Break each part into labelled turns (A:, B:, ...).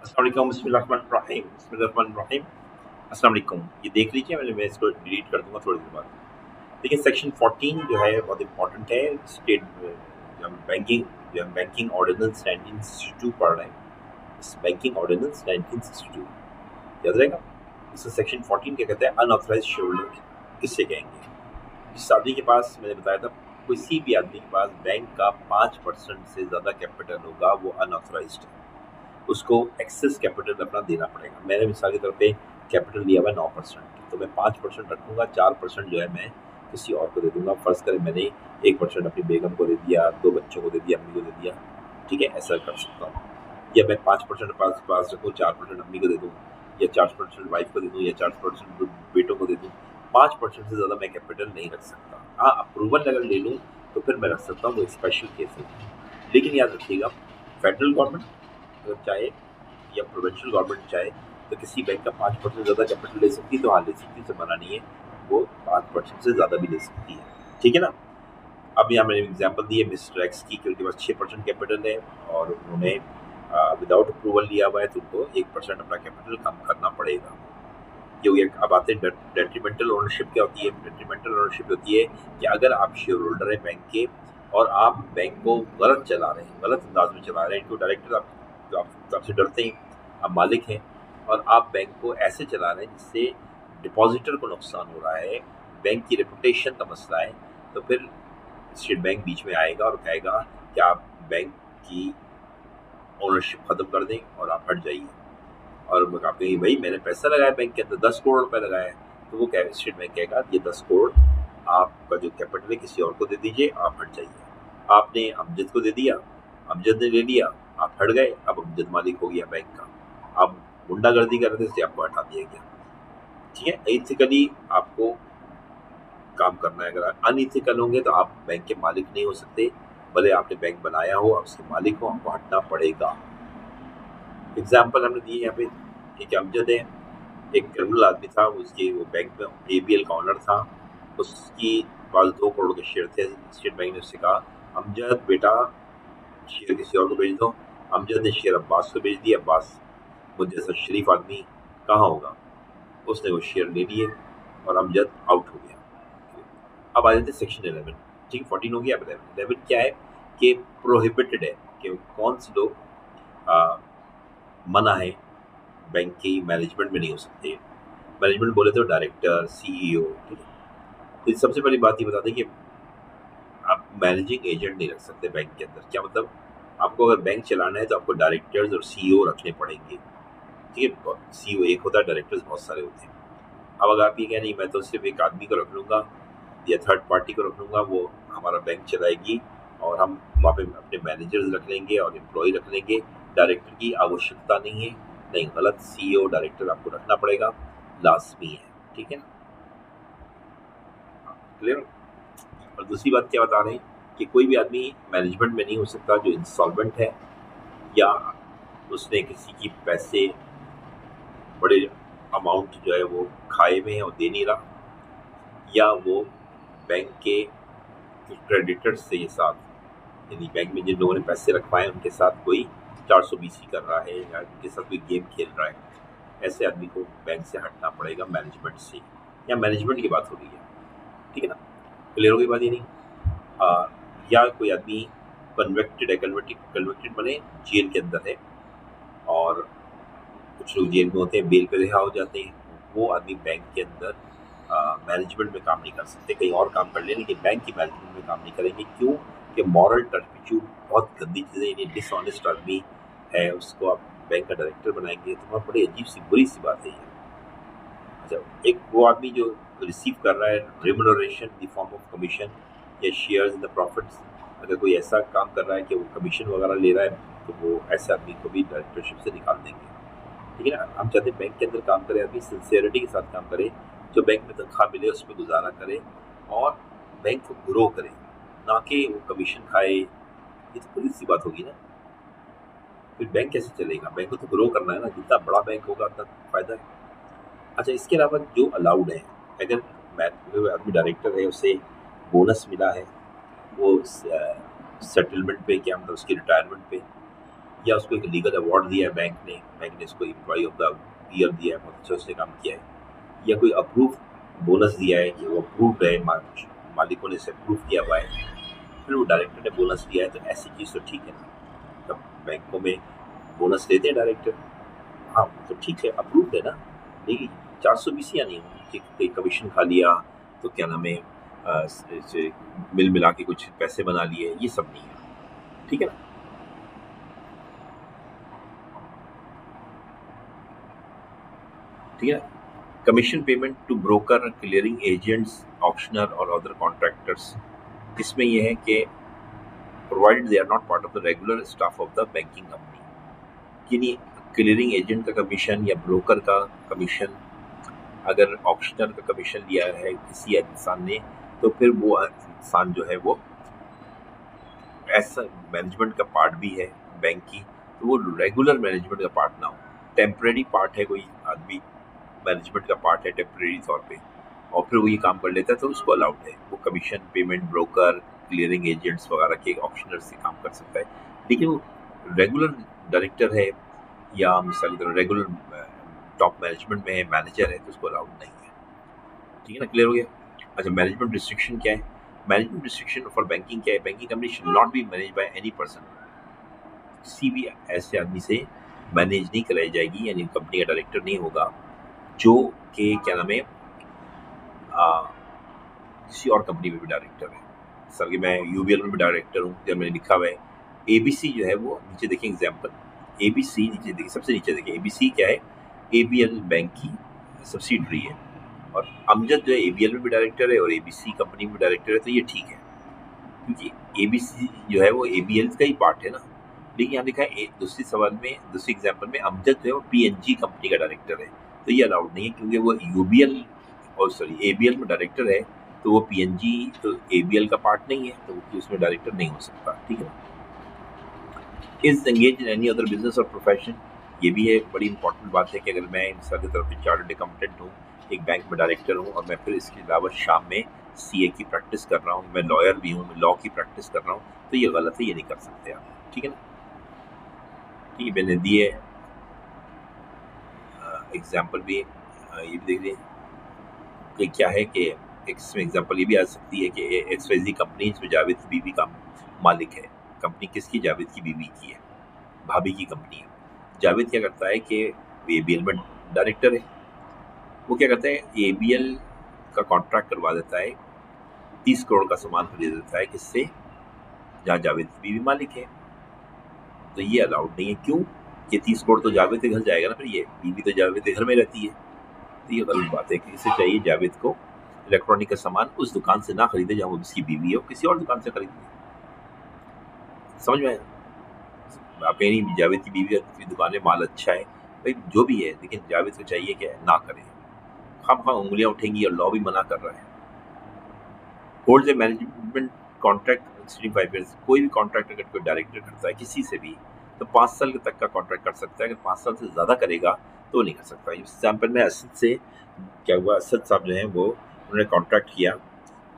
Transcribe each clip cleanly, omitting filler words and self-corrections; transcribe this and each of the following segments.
A: अस्सलाम वालेकुम, बिस्मिल्लाहिर्रहमानिर्रहीम, बिस्मिल्लाहिर्रहमानिर्रहीम। अस्सलाम वालेकुम। ये देख लीजिए, मैं इसको डिलीट कर दूँगा थोड़ी देर बाद। देखिए सेक्शन 14 जो है बहुत इम्पोर्टेंट है। स्टेट जो हम बैंकिंग ऑर्डिनेंस 1962 पढ़ रहे हैं, इस बैंकिंग ऑर्डिनेंस 1962 याद रहेगा? इसका सेक्शन 14 क्या कहता है? अनऑथराइज्ड शेयर होल्डर किससे कहेंगे? जिस आदमी के पास, मैंने बताया था, किसी भी आदमी के पास बैंक का 5% से ज़्यादा कैपिटल होगा, वो अनऑथराइज्ड है। उसको एक्सेस कैपिटल अपना देना पड़ेगा। मैंने मिसाल के तौर पे कैपिटल दिया हुआ है 9%, तो मैं 5% रखूँगा, 4% जो है मैं किसी और को दे दूँगा। फ़र्ज़ करें मैंने 1% अपनी बेगम को दे दिया, 2 बच्चों को दे दिया, अम्मी को दे दिया, ठीक है? ऐसा कर सकता हूँ। या मैं 5% पास रखूँ, 4% अम्मी को दे दूँ, या 4% वाइफ़ को दे दूँ, या 4% बेटों को दे दूँ। 5% से ज़्यादा मैं कैपिटल नहीं रख सकता। हाँ, अप्रूवल अगर ले लूँ तो फिर मैं रख सकता हूँ, वो स्पेशल केस है। लेकिन याद रखिएगा, फेडरल गवर्नमेंट अगर चाहे या प्रोविंशियल गवर्नमेंट चाहे तो किसी बैंक का 5% ज़्यादा कैपिटल ले सकती है, तो हाँ ले सकती है, उसे मना नहीं है। वो 5% से ज़्यादा भी ले सकती है, ठीक है ना? अब यहाँ मैंने एग्जांपल दी है मिस्टर एक्स की, कि उनके पास 6% कैपिटल है और उन्होंने विदाउट अप्रूवल लिया हुआ है, तो उनको 1% अपना कैपिटल कम करना पड़ेगा। ये हो गया। अब आते हैं डेट्रीमेंटल ओनरशिप। क्या होती है? डेट्रीमेंटल ओनरशिप होती है कि अगर आप शेयर होल्डर हैं बैंक के और आप बैंक को गलत चला रहे हैं, गलत अंदाज में चला रहे हैं, इनको डायरेक्टर आपसे डरते हैं, आप मालिक हैं, और आप बैंक को ऐसे चला रहे हैं जिससे डिपॉजिटर को नुकसान हो रहा है, बैंक की रेपुटेशन का मसला है, तो फिर स्टेट बैंक बीच में आएगा और कहेगा कि आप बैंक की ओनरशिप खत्म कर दें और आप हट जाइए। और आप कहेंगे भाई मैंने पैसा लगाया बैंक के अंदर, 10 करोड़ रुपए लगाया है, तो वो स्टेट बैंक कहेगा ये 10 करोड़ आपका जो कैपिटल है किसी और को दे दीजिए, आप हट जाइए। आपने अमजद को दे दिया, अमजद ने ले लिया, आप हट गए, अब अमजद मालिक हो गया बैंक का। आप गुंडागर्दी कर रहे थे, इसलिए आपको हटा दिया गया, ठीक है? एथिकली आपको काम करना है। अगर अनइथिकल होंगे तो आप बैंक के मालिक नहीं हो सकते, भले आपने बैंक बनाया हो, आप उसके मालिक हो, आपको हटना पड़ेगा। एग्जाम्पल हमने दिए यहाँ पे। एक अमजद है, एक क्रिमिनल आदमी था, उसके वो बैंक में एबीएल का ऑनर था, उसकी पास 2 करोड़ के शेयर थे। स्टेट बैंक ने उससे कहा अमजद बेटा शेयर किसी और को बेच दो। अमजद ने शेयर अब्बास को बेच दिया। अब्बास मुझ जैसा शरीफ आदमी कहाँ होगा, उसने वो शेयर ले लिए और अमजद आउट हो गया। अब आ जाते हैं सेक्शन 11, ठीक है? 14 हो गया। अब 11 क्या है कि प्रोहिबिटेड है, कि कौन से लोग मना है, बैंक की मैनेजमेंट में नहीं हो सकते। मैनेजमेंट बोले तो डायरेक्टर, सीईओ, ठीक है? तो सबसे पहली बात ये बता दें कि आप मैनेजिंग एजेंट नहीं रख सकते बैंक के अंदर। क्या मतलब? आपको अगर बैंक चलाना है तो आपको डायरेक्टर्स और सीईओ रखने पड़ेंगे, ठीक है? सीईओ एक होता है, डायरेक्टर्स बहुत सारे होते हैं। अब अगर आप ये कहें नहीं मैं तो सिर्फ एक आदमी को रख लूँगा या थर्ड पार्टी को रख लूँगा, वो हमारा बैंक चलाएगी और हम वहाँ पे अपने मैनेजर्स रख लेंगे और एम्प्लॉय रख लेंगे, डायरेक्टर की आवश्यकता नहीं है, नहीं, गलत। सीईओ डायरेक्टर आपको रखना पड़ेगा, लाजमी है, ठीक है ना? क्लियर? और दूसरी बात क्या बता रहे हैं कि कोई भी आदमी मैनेजमेंट में नहीं हो सकता जो इंसॉल्वेंट है, या उसने किसी की पैसे बड़े अमाउंट जो है वो खाए में है और दे नहीं रहा, या वो बैंक के क्रेडिटर्स से साथ, यानी बैंक में जिन लोगों ने पैसे रखवाए उनके साथ कोई 420 कर रहा है या उनके साथ कोई गेम खेल रहा है, ऐसे आदमी को बैंक से हटना पड़ेगा, मैनेजमेंट से। या मैनेजमेंट की बात हो रही है, ठीक है ना? क्लियर हो गई बात? ये नहीं या कोई आदमी कन्वेक्टेड है, कन्वेक्टेड बने जेल के अंदर है, और कुछ लोग जेल में होते हैं, बेल पे रिहा हो जाते हैं, वो आदमी बैंक के अंदर मैनेजमेंट में काम नहीं कर सकते, कहीं और काम कर ले, लेकिन बैंक की मैनेजमेंट में काम नहीं करेंगे। क्यों? कि मॉरल टर्पिट्यूड बहुत गंदी चीज़ है, यानी डिसऑनेस्ट आदमी है, उसको आप बैंक का डायरेक्टर बनाएंगे तो बहुत बड़ी अजीब सी बुरी सी बात है ये। अच्छा, एक वो आदमी जो रिसीव कर रहा है remuneration in the form of commission या शेयर्स इन द प्रॉफिट्स, अगर कोई ऐसा काम कर रहा है कि वो कमीशन वगैरह ले रहा है, तो वो ऐसे आदमी को भी डायरेक्टरशिप से निकाल देंगे, ठीक है ना? हम चाहते हैं बैंक के अंदर काम करे आदमी, सिंसियरिटी के साथ काम करे, जो बैंक में तनख्वाह मिले उस पर गुजारा करे और बैंक को ग्रो करे, ना कि वो कमीशन खाए। ये तो बड़ी सी बात होगी ना, फिर बैंक कैसे चलेगा? बैंक को तो ग्रो करना है ना, जितना बड़ा बैंक होगा उतना फायदा है। अच्छा, इसके अलावा जो अलाउड है, अगर आदमी डायरेक्टर है, उसे बोनस मिला है, वो सेटलमेंट पे, क्या मतलब उसकी रिटायरमेंट पे, या उसको एक लीगल अवार्ड दिया है बैंक ने उसको एम्प्लॉय ऑफ द ईयर दिया है, बहुत अच्छा उसने काम किया है, या कोई अप्रूव बोनस दिया है कि वो अप्रूव्ड है, मालिकों ने इसे अप्रूव किया हुआ है, फिर वो डायरेक्टर ने बोनस दिया है, तो ऐसी चीज़ तो ठीक है ना। तब बैंकों में बोनस देते हैं डायरेक्टर, हाँ तो ठीक है, अप्रूव्ड है ना। लेकिन 420 या नहीं कि कोई कमीशन खा लिया तो क्या नाम है, इसे मिल मिला के कुछ पैसे बना लिए, ये सब नहीं है, ठीक है ना। ठीक है ना। Commission payment to broker, clearing agents, auctioneer और अदर कॉन्ट्रैक्टर्स, इसमें यह है कि provided they are not part of the regular staff of the banking company, कि नहीं क्लियरिंग एजेंट का कमीशन या ब्रोकर का कमीशन, अगर ऑक्शनर का कमीशन लिया है किसी इंसान ने, तो फिर वो इंसान जो है वो ऐसा मैनेजमेंट का पार्ट भी है बैंक की, तो वो रेगुलर मैनेजमेंट का पार्ट ना हो, टेम्परेरी पार्ट है, कोई आदमी मैनेजमेंट का पार्ट है टेम्परेरी तौर पे, और फिर वो ये काम कर लेता है, तो उसको अलाउड है, वो commission payment broker, clearing agents वगैरह के ऑप्शनर से काम कर सकता है। लेकिन वो रेगुलर डायरेक्टर है या मिसाल की तरह रेगुलर टॉप मैनेजमेंट में है, मैनेजर है, तो उसको अलाउड नहीं है। ठीक है ना, क्लियर हो गया। अच्छा, मैनेजमेंट रिस्ट्रिक्शन क्या है? मैनेजमेंट रिस्ट्रिक्शन फॉर बैंकिंग क्या है? Banking company should not be manage by any person, किसी भी ऐसे आदमी से मैनेज नहीं कराई जाएगी, यानी कंपनी का डायरेक्टर नहीं होगा जो कि क्या नाम है किसी और कंपनी में भी डायरेक्टर है। सर कि मैं यूबीएल में भी डायरेक्टर हूँ, जब मैंने लिखा हुआ है एबीसी जो है वो नीचे देखें एग्जाम्पल, एबीसी नीचे देखिए, सबसे नीचे देखिए एबीसी क्या है, एबीएल बैंक की सब्सिडरी है, और अमजद जो है एबीएल में भी डायरेक्टर है और एबीसी कंपनी में भी डायरेक्टर है, तो ये ठीक है क्योंकि एबीसी जो है वो एबीएल का ही पार्ट है ना। लेकिन यहाँ लिखा है दूसरी सवाल में, दूसरी एग्जाम्पल में अमजद जो है वो पीएनजी कंपनी का डायरेक्टर है, तो ये अलाउड नहीं है क्योंकि वो यूबीएल और सॉरी एबीएल में डायरेक्टर है, तो वो पीएनजी तो एबीएल का पार्ट नहीं है, तो वो उसमें डायरेक्टर नहीं हो सकता। ठीक है। Is engage in any other business और प्रोफेशन, ये भी है बड़ी इंपॉर्टेंट बात है कि अगर मैं इंसान की तरफ से चार्टर्ड अकाउंटेंट हूँ, एक बैंक में डायरेक्टर हूँ, और मैं फिर इसके अलावा शाम में सीए की प्रैक्टिस कर रहा हूँ, मैं लॉयर भी हूँ, मैं लॉ की प्रैक्टिस कर रहा हूँ, तो ये गलत है, ये नहीं कर सकते आप। ठीक है ना। ठीक है, मैंने दिए एग्जाम्पल भी, ये भी देख लें कि क्या है कि एग्जाम्पल ये भी आ सकती है कि एक्सवाईजी कंपनी, इसमें जावेद की बीवी का मालिक है। कंपनी किसकी? जावेद की बीवी की है, भाभी की कंपनी है। जावेद क्या करता है कि एबीएल में डायरेक्टर है, वो क्या करता है एबीएल का कॉन्ट्रैक्ट करवा देता है, 30 करोड़ का सामान खरीद देता है, किससे? जहाँ जावेद की बीवी मालिक है। तो ये अलाउड नहीं है, क्यों? ये 30 करोड़ तो जावेद के घर जाएगा ना, फिर ये बीवी तो जावेद के घर में रहती है, तो ये गलत बात है कि इसे चाहिए जावेद को इलेक्ट्रॉनिक का सामान उस दुकान से ना खरीदे जहाँ वो उसकी बीवी है, किसी और दुकान से खरीदे। समझ में आया? आप कहीं नहीं, जावेद की बीवी की दुकान में माल अच्छा है भाई, जो भी है, लेकिन जावेद को चाहिए कि ना करें, हम उंगलियां उठेंगी, और लॉ भी मना कर रहा है। Hold a management contract 5 years, कोई भी कॉन्ट्रैक्ट अगर कोई डायरेक्टर करता है किसी से भी, तो 5 साल तक का कॉन्ट्रैक्ट कर सकता है, अगर 5 साल से ज़्यादा करेगा तो नहीं कर सकता। एग्जाम्पल में असद से क्या हुआ, असद साहब जो हैं वो, उन्होंने कॉन्ट्रैक्ट किया,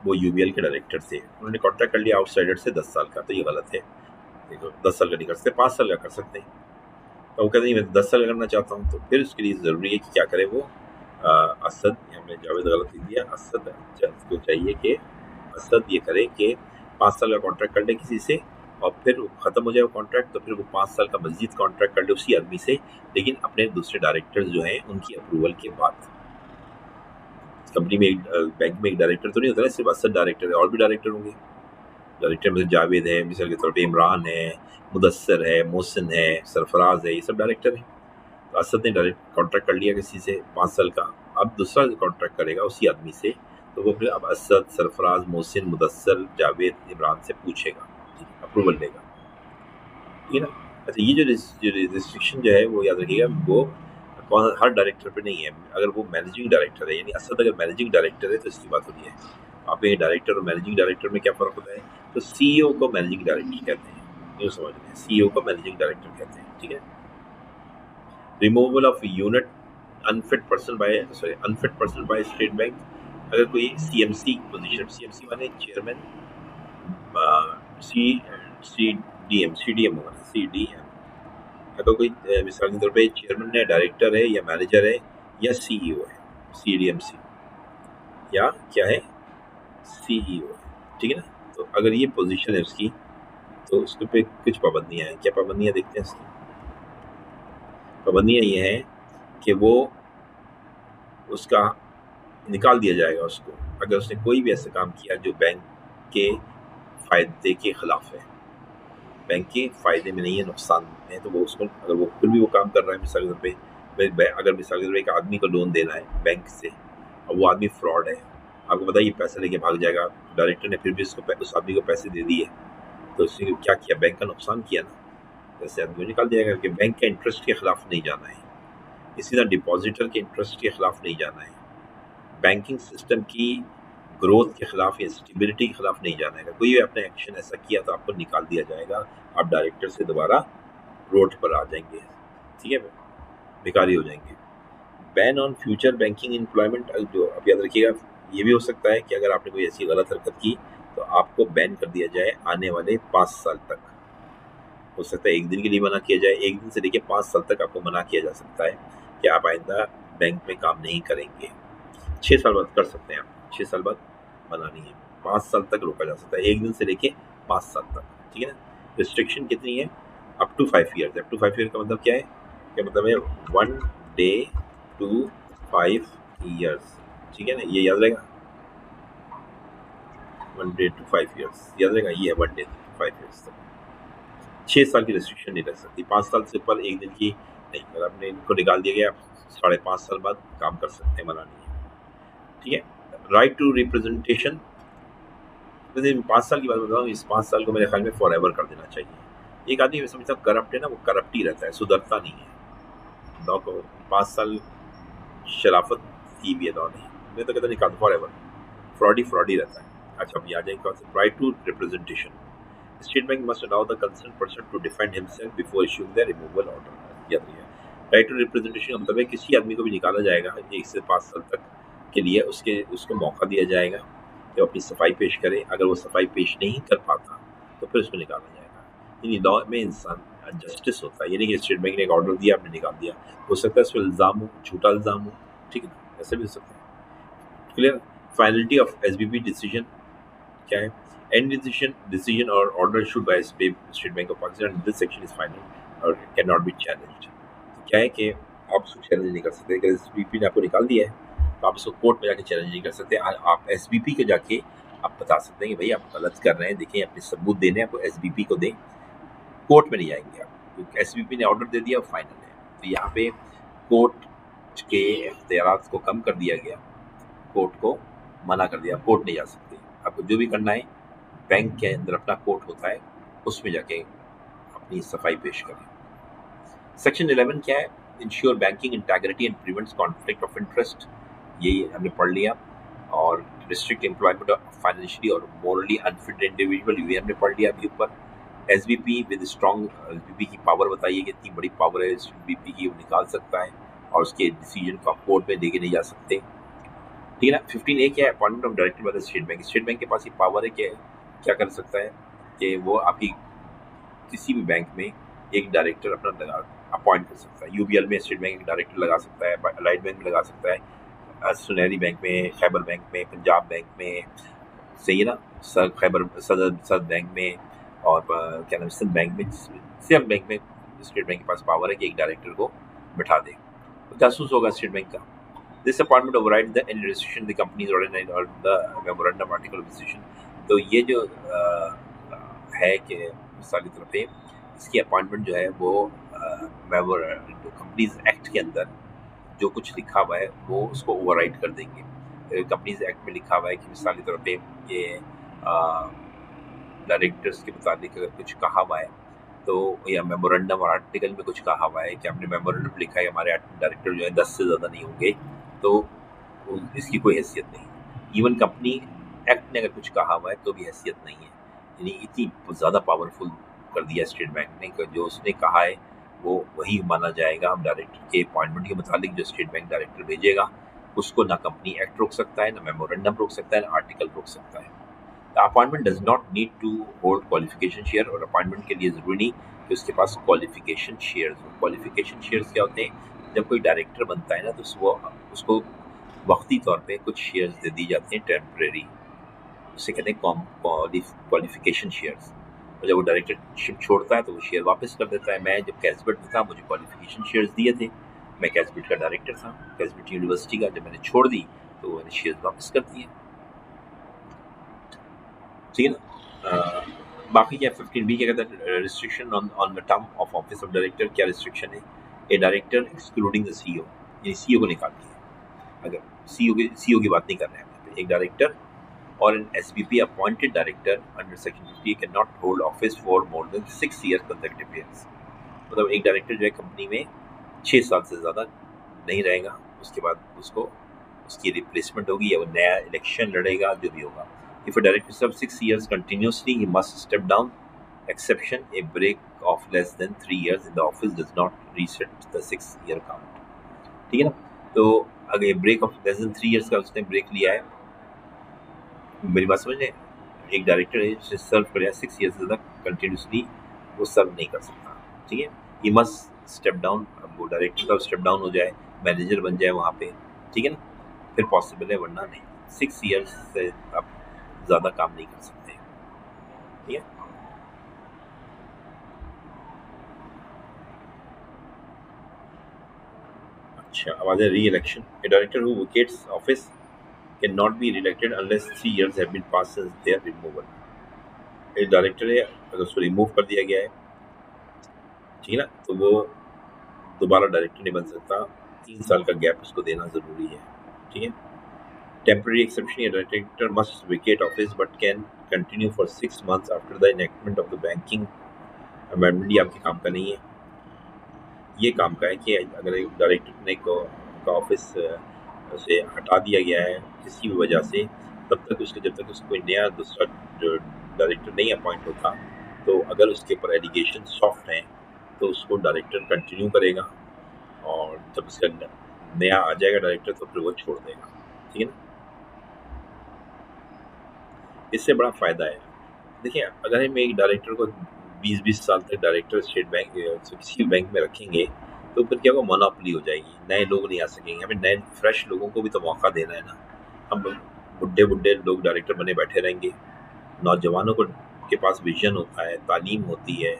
A: वो यूबीएल के डायरेक्टर थे, उन्होंने कॉन्ट्रैक्ट कर लिया आउटसाइडर से 10 साल का, तो ये गलत है। 10 साल का नहीं कर सकते, 5 साल का कर सकते हैं। तो वो कहते हैं मैं 10 साल का करना चाहता हूँ, तो फिर उसके लिए ज़रूरी है कि क्या करे वो, असद, हमने जावेद गलत लिख दिया, असद को चाहिए कि असद ये करे कि 5 साल का कॉन्ट्रैक्ट कर ले किसी से, और फिर ख़त्म हो जाए वो कॉन्ट्रैक्ट, तो फिर वो 5 साल का मजीद कॉन्ट्रैक्ट कर ले उसी आदमी से, लेकिन अपने दूसरे डायरेक्टर्स जो हैं उनकी अप्रूवल के बाद। कंपनी में बैंक में एक डायरेक्टर तो नहीं होता ना, सिर्फ असद डायरेक्टर है, और भी डायरेक्टर होंगे। डायरेक्टर में जावेद है, मिसाल के तौर पर इमरान है, मुदस्सर है, मोहसिन है, सरफराज है, ये सब डायरेक्टर हैं। तो असद ने डायरेक्ट कॉन्ट्रैक्ट कर लिया किसी से 5 साल का, अब दूसरा कॉन्ट्रैक्ट करेगा उसी आदमी से, तो वो फिर अब असद, सरफराज, मोहसिन, मुदस्सर, जावेद, इमरान से पूछेगा, अप्रूवल लेगा। ठीक है ना। अच्छा, ये जो रिस्ट्रिक्शन जो है वो याद रखिएगा, वो हर डायरेक्टर पे नहीं है। अगर वो मैनेजिंग डायरेक्टर है, यानी असद अगर मैनेजिंग डायरेक्टर है तो इसकी बात होती है। आप एक डायरेक्टर और मैनेजिंग डायरेक्टर में क्या फ़र्क होता है? तो सीईओ को मैनेजिंग डायरेक्टर कहते हैं, ये समझ लें, सीईओ को मैनेजिंग डायरेक्टर कहते हैं। ठीक है। Removal of unit unfit person by state bank, अगर कोई सीएमसी पोजीशन, सीएमसी माने चेयरमैन, सी सीडीएम होगा, सीडीएम अगर कोई मिसाल के तौर पे चेयरमैन है, डायरेक्टर है या मैनेजर है या सीईओ है, सीडीएमसी या क्या है, सीईओ है, ठीक है ना। तो अगर ये पोजीशन है उसकी, तो उसके पे कुछ पाबंदियां हैं। क्या पाबंदियां देखते हैं इसकी। पाबंदियां ये हैं कि वो उसका निकाल दिया जाएगा उसको अगर उसने कोई भी ऐसा काम किया जो बैंक के फायदे के खिलाफ है, बैंक के फायदे में नहीं है, नुकसान में है। तो वो उसको, अगर वो फिर भी वो काम कर रहा है, मिसाल के तौर पे अगर मिसाल के तौर पे एक आदमी को लोन देना है बैंक से और वो आदमी फ्रॉड है, आपको पता है ये पैसे लेके भाग जाएगा, डायरेक्टर ने फिर भी उसको उस आदमी को पैसे दे दिए, तो उसने क्या किया, बैंक का नुकसान किया ना। जैसे आदमी को निकाल दिया जाएगा कि बैंक के इंटरेस्ट के खिलाफ नहीं जाना है, इसी तरह डिपॉजिटर के इंटरेस्ट के खिलाफ नहीं जाना है, बैंकिंग सिस्टम की ग्रोथ के खिलाफ या स्टेबिलिटी के खिलाफ नहीं जाना है। कोई भी आपने एक्शन ऐसा किया तो आपको निकाल दिया जाएगा, आप डायरेक्टर से दोबारा रोड पर आ जाएंगे, ठीक है, बेकारी हो जाएंगे। Ban on future banking employment, जो आप याद रखिएगा, ये भी हो सकता है कि अगर आपने कोई ऐसी गलत हरकत की तो आपको बैन कर दिया जाए आने वाले 5 साल तक। हो सकता है एक दिन के लिए मना किया जाए, एक दिन से लेकर 5 साल तक आपको मना किया जा सकता है कि आप आइंदा बैंक में काम नहीं करेंगे। 6 साल बाद कर सकते हैं आप, 6 साल बाद मना नहीं है, 5 साल तक रोका जा सकता है, एक दिन से लेके 5 साल तक, ठीक है ना। रिस्ट्रिक्शन कितनी है, up to 5 years. Up to 5 year का मतलब क्या है, क्या मतलब है, 1 डे टू 5 ईयर्स, ठीक है ना, ये याद रहेगा, 1 डे टू 5 ईयर्स याद रहेगा, ये है 1 डे टू 5 ईयर्स तक। 6 साल की रिस्ट्रिक्शन नहीं रह सकती, 5 साल से ऊपर एक दिन की नहीं। अगर आपने इनको निकाल दिया गया, आप 5.5 साल बाद काम कर सकते हैं, मना नहीं है, ठीक है। राइट टू रिप्रेजेंटेशन, वैसे 5 साल की बात बता रहा हूँ, इस 5 साल को मेरे ख्याल में फॉर एवर कर देना चाहिए। एक आदमी मैं समझता हूँ करप्ट है ना, वो करप्ट ही रहता है, सुधरता नहीं है। दौ को 5 साल शराफत की भी है दौ नहीं, मैं तो कहता निकाल फॉर एवर, फ्रॉड ही रहता है। अच्छा, अब आ जाए concept right to representation. State Bank must allow the concern person to defend himself before issuing the removal order. याद रखिए, राइट टू रिप्रेजेंटेशन का मतलब है किसी आदमी को भी निकाला जाएगा 1 से 5 साल तक के लिए, उसको मौका दिया जाएगा कि वो अपनी सफाई पेश करे। अगर वो सफाई पेश नहीं कर पाता तो फिर उसको निकाला जाएगा। यानी लॉ में इंसान जस्टिस होता है, यानी कि स्टेट बैंक ने एक ऑर्डर दिया, आपने निकाल दिया, हो सकता है उस पर इल्ज़ाम हो, झूठा इल्ज़ाम हो, ठीक है ना, ऐसे भी हो सकता है। Clear. Finality of SBP decision क्या है, any decision or order issued by State Bank of Pakistan, this section is final or cannot be challenged। तो क्या है कि आप उसको चैलेंज नहीं कर सकते, अगर एसबीपी ने आपको निकाल दिया है तो आप उसको कोर्ट में जाके चैलेंज नहीं कर सकते। आप एसबीपी के जाके आप बता सकते हैं कि भाई आप गलत कर रहे हैं, देखिए अपने सबूत देने हैं, आपको एसबीपी को दें, कोर्ट में नहीं जाएंगे आप, क्योंकि एसबीपी ने ऑर्डर दे दिया, फाइनल है। तो यहाँ पे कोर्ट के इख्तियारात को कम कर दिया गया, कोर्ट को मना कर दिया, कोर्ट नहीं जा सकते। आपको जो भी करना है, बैंक के अंदर अपना कोर्ट होता है, उसमें जाके अपनी सफाई पेश करें। सेक्शन 11 क्या है, ensure banking integrity and prevents conflict of interest, ये हमने पढ़ लिया। और रिस्ट्रिक्ट एम्प्लॉयमेंट ऑफ फाइनेंशियली और मोरली अनफिट इंडिविजुअल, ये हमने पढ़ लिया अभी ऊपर। एसबीपी विद स्ट्रॉन्ग, एसबीपी की पावर बताइए कि इतनी बड़ी पावर है एसबीपी की, वो निकाल सकता है और उसके डिसीजन को आप कोर्ट में लेके नहीं जा सकते, ठीक है ना। 15A क्या है, appointment of director by the state bank. State bank के पास ये पावर है कि क्या कर सकता है कि वो आपकी किसी भी बैंक में एक डायरेक्टर अपना अपॉइंट कर सकता है। यूबीएल में स्टेट बैंक एक डायरेक्टर लगा सकता है, अलाइड बैंक में लगा सकता है, सुनहरी बैंक में, खैबर बैंक में, पंजाब बैंक में, सही है ना, सदर बैंक में, और क्या नाम, सिंध बैंक में, सिंध बैंक में स्टेट बैंक के पास पावर है कि एक डायरेक्टर को बिठा दे, तो जासूस होगा स्टेट बैंक का। This appointment overrides the any restriction the company's ordinary or the memorandum article of decision। तो ये जो है कि मिसाल की तरफ पे इसकी अपॉइंटमेंट जो है वो कंपनीज एक्ट के अंदर जो कुछ लिखा हुआ है वो उसको ओवरराइड कर देंगे। कंपनीज एक्ट में लिखा हुआ है कि मिसाल की तरफ पे ये डायरेक्टर्स के मुताबिक अगर कुछ कहा हुआ है तो, या मेमोरेंडम और आर्टिकल में कुछ कहा हुआ है कि हमने मेमोरेंडम लिखा है हमारे डायरेक्टर जो है 10 से ज़्यादा नहीं होंगे, तो इसकी कोई हैसियत नहीं। इवन कंपनी एक्ट ने अगर कुछ कहा हुआ है तो भी हैसियत नहीं है। यानी इतनी ज़्यादा पावरफुल कर दिया स्टेट बैंक ने कि जो उसने कहा है वो वही माना जाएगा। हम डायरेक्टर के अपॉइंटमेंट के मुताबिक जो स्टेट बैंक डायरेक्टर भेजेगा उसको ना कंपनी एक्ट रोक सकता है, ना मेमोरेंडम रोक सकता है, ना आर्टिकल रोक सकता है। The appointment does not need to hold qualification share, और अपॉइंटमेंट के लिए ज़रूरी नहीं कि उसके पास क्वालिफिकेशन शेयर्स हो। क्वालिफिकेशन शेयर्स क्या होते हैं? जब कोई डायरेक्टर बनता है ना तो उसको वक्ती तौर पे कुछ शेयर्स दे दी जाते हैं, टेम्परेरी, उसे कहते हैं क्वालिफिकेशन शेयर्स। और जब वो डायरेक्टरशिप छोड़ता है तो वो शेयर वापस कर देता है। मैं जब कैसबिट में था मुझे क्वालिफिकेशन शेयर्स दिए थे, मैं कैसबिट का डायरेक्टर था, कैसबिट यूनिवर्सिटी का। जब मैंने छोड़ दी तो मैंने शेयर वापस कर दिए, ठीक है ना। बाकी क्या 15B क्या कहता है? Restriction on the term of office of director. क्या रिस्ट्रिक्शन है? ए डायरेक्टर एक्सक्लूडिंग द सीईओ, ये सीईओ को निकाल दिया। अगर सीईओ की बात नहीं कर रहे हैं, एक director or an SVP appointed director under Section 50 cannot hold office for more than 6 years consecutive years। मतलब एक डायरेक्टर जो है कंपनी में 6 साल से ज़्यादा नहीं रहेगा, उसके बाद उसको उसकी रिप्लेसमेंट होगी या वो नया इलेक्शन लड़ेगा, जो भी होगा। If a director serves 6 years continuously, he must step down. Exception: a break of less than 3 years in the office does not reset the 6-year count। ठीक है ना। तो अगर break of less than 3 years का उसने break लिया है, मेरी बात समझ रहे हैं? एक डायरेक्टर है जिसे सर्व कर 6 ईयर्स से ज़्यादा कंटिन्यूसली वो सर्व नहीं कर सकता, ठीक है। He must step down. अब वो डायरेक्टर का स्टेप डाउन हो जाए, मैनेजर बन जाए वहाँ पे, ठीक है ना, फिर पॉसिबल है, वरना नहीं। 6 ईयर्स से आप ज़्यादा काम नहीं कर सकते, ठीक है। अच्छा, अब आ जाए re election. A director who vacates office can not be reelected unless 3 years have been pass since their removal. एक डायरेक्टर है, अगर उसको रिमूव कर दिया गया है, ठीक है ना, तो वो दोबारा डायरेक्टर नहीं बन सकता। 3 साल का गैप उसको देना ज़रूरी है, ठीक है। टेम्पररी एक्सेप्शन: या director must vacate office but can continue for 6 months after the enactment of the banking amendment. ये आपके काम का नहीं है, ये काम का है कि अगर एक डायरेक्टर ने का ऑफिस से हटा दिया गया है किसी भी वजह से, तब तक उसके जब तक उसको कोई नया दूसरा जो डायरेक्टर नहीं अपॉइंट होता, तो अगर उसके ऊपर एलिगेशन सॉफ्ट हैं तो उसको डायरेक्टर कंटिन्यू करेगा, और जब उसका नया आ जाएगा डायरेक्टर तो फिर वो छोड़ देगा, ठीक है ना। इससे बड़ा फ़ायदा है। देखिए, अगर हम एक डायरेक्टर को 20-20 साल तक डायरेक्टर स्टेट बैंक किसी भी बैंक में रखेंगे, तो फिर क्या होगा? मोनोपोली हो जाएगी, नए लोग नहीं आ सकेंगे। हमें नए फ्रेश लोगों को भी तो मौका देना है ना। हम बुड्ढे लोग डायरेक्टर बने बैठे रहेंगे, नौजवानों को के पास विजन होता है, तालीम होती है,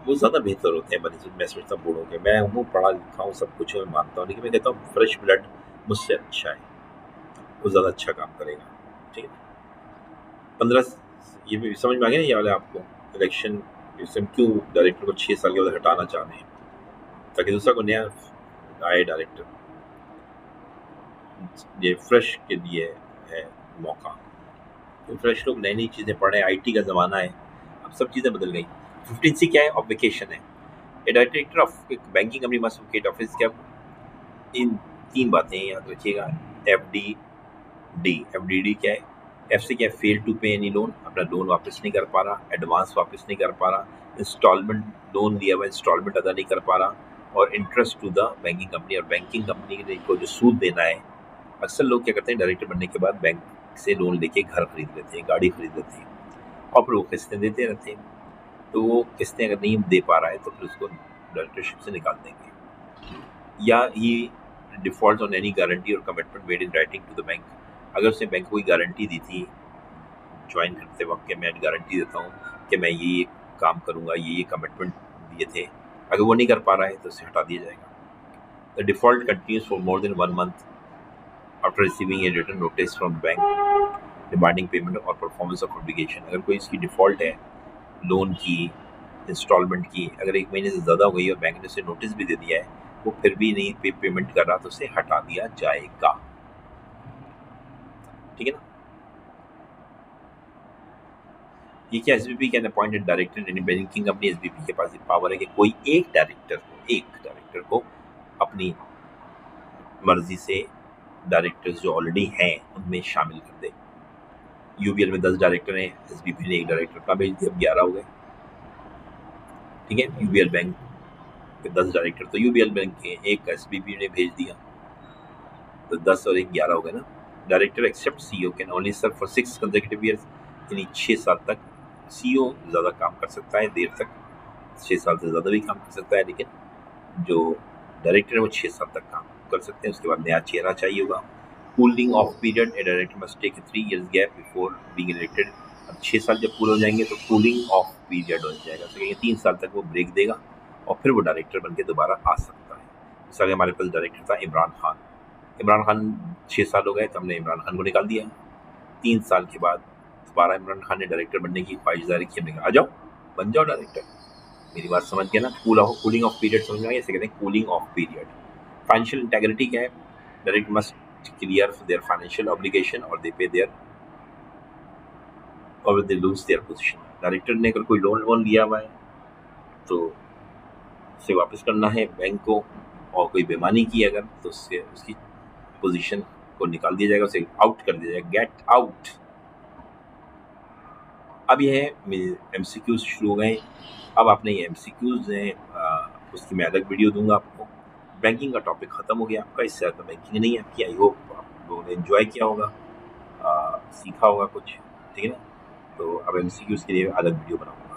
A: वो ज़्यादा बेहतर होते हैं बनिस्बत मैं समझता हूँ बूढ़ों के। मैं हूँ, पढ़ा लिखा हूँ, सब कुछ मैं मानता हूँ, लेकिन मैं कहता हूँ फ्रेश ब्लड मुझसे अच्छा है, वो ज़्यादा अच्छा काम करेगा, ठीक है। 15 ये भी समझ में आ गया ना ये वाला आपको? इलेक्शन इसमें क्यों डायरेक्टर को 6 साल के बाद हटाना चाह रहे हैं, ताकि दूसरा को नया आए डायरेक्टर। ये फ्रेश के लिए है मौका, तो फ्रेश लोग नई नई चीज़ें पढ़ रहे हैं। IT का ज़माना है, अब सब चीज़ें बदल गई। 15C क्या है? ऑब्लिगेशन है। ए director of banking company must vacate office. क्या? इन 3 बातें याद रखिएगा। FDD क्या है? F से क्या है? फेल टू पे एनी लोन, अपना लोन वापस नहीं कर पा रहा, एडवांस वापस नहीं कर पा रहा, इंस्टॉलमेंट लोन लिया हुआ इंस्टॉलमेंट अदा नहीं कर पा रहा, और interest to the banking company. और बैंकिंग कंपनी को जो सूद देना है, अक्सर लोग क्या करते हैं, डायरेक्टर बनने के बाद बैंक से लोन लेके घर खरीद लेते हैं, गाड़ी खरीद लेते हैं, और फिर वो किस्तें देते रहते हैं। तो वो किस्तें अगर नहीं दे पा रहा है तो फिर उसको डायरेक्टरशिप से निकाल देंगे, या ही डिफॉल्ट ऑन एनी गारंटी और commitment made in writing to the bank. अगर उसने बैंक को कोई गारंटी दी थी ज्वाइन करते वक्त कि मैं गारंटी देता हूँ कि मैं ये काम करूँगा, ये कमिटमेंट दिए थे, अगर वो नहीं कर पा रहा है तो उसे हटा दिया जाएगा। The default continues for more than 1 month after receiving A return notice from bank demanding payment और परफॉर्मेंस ऑफ ऑब्लिगेशन। अगर कोई इसकी डिफ़ॉल्ट है लोन की, इंस्टॉलमेंट की, अगर 1 महीने से ज़्यादा हो गई और बैंक ने उसे नोटिस भी दे दिया है, वो फिर भी नहीं पेमेंट कर रहा, तो उसे हटा दिया जाएगा, ठीक है ना। ये क्या? SVP can appointed director in banking company. SVP के पास ये पावर है कि कोई एक डायरेक्टर को अपनी मर्जी से डायरेक्टर्स जो ऑलरेडी हैं उनमें शामिल कर दे। UBL में 10 डायरेक्टर हैं, SVP ने 1 डायरेक्टर का भेज दिया, अब 11 हो गए, ठीक है। UBL बैंक के 10 डायरेक्टर तो UBL बैंक के, एक SVP ने भेज दिया, तो 10 और 1 11 हो गए ना। Director except CEO can only serve for 6 consecutive years। यानी 6 साल तक CEO ज़्यादा काम कर सकता है, देर तक 6 साल से ज़्यादा भी काम कर सकता है, लेकिन जो डायरेक्टर है वो 6 साल तक काम कर सकते हैं। उसके बाद नया चेहरा चाहिए होगा। Cooling off period, a director must take 3 years gap before being elected. अब 6 साल जब पूरे हो जाएंगे तो कूलिंग ऑफ पीरियड हो जाएगा, तो कहेंगे 3 साल तक वो ब्रेक देगा और फिर वो डायरेक्टर बन के दोबारा आ सकता है। इस आगे हमारे पास डायरेक्टर था इमरान खान। इमरान खान 6 साल हो गए तो हमने इमरान खान को निकाल दिया। 3 साल के बाद दोबारा इमरान खान ने डायरेक्टर बनने की ख्वाहिश जाहिर की, हमने कहा आ जाओ बन जाओ डायरेक्टर। मेरी बात समझ गए ना? कूलिंग ऑफ पीरियड समझ में आया? इसे कहते हैं cooling off period. Financial integrity क्या है? Director must clear there financial obligation और दे पे देयर और they lose their position. Director ने अगर कोई लोन लिया हुआ है तो उसे वापस करना है बैंक को, और कोई बेईमानी की अगर तो उससे उसकी पोजीशन को निकाल दिया जाएगा, उसे आउट कर दिया जाएगा, गेट आउट। अब यह एमसीक्यूज शुरू हो गए। अब आपने ये एमसीक्यूज हैं, उसकी मैं अलग वीडियो दूंगा आपको। बैंकिंग का टॉपिक ख़त्म हो गया आपका, इससे ज़्यादा बैंकिंग नहीं है आपकी। आई होप आप लोगों ने एंजॉय किया होगा, सीखा होगा कुछ, ठीक है ना? तो अब एमसीक्यूज के लिए अलग वीडियो बनाऊंगा।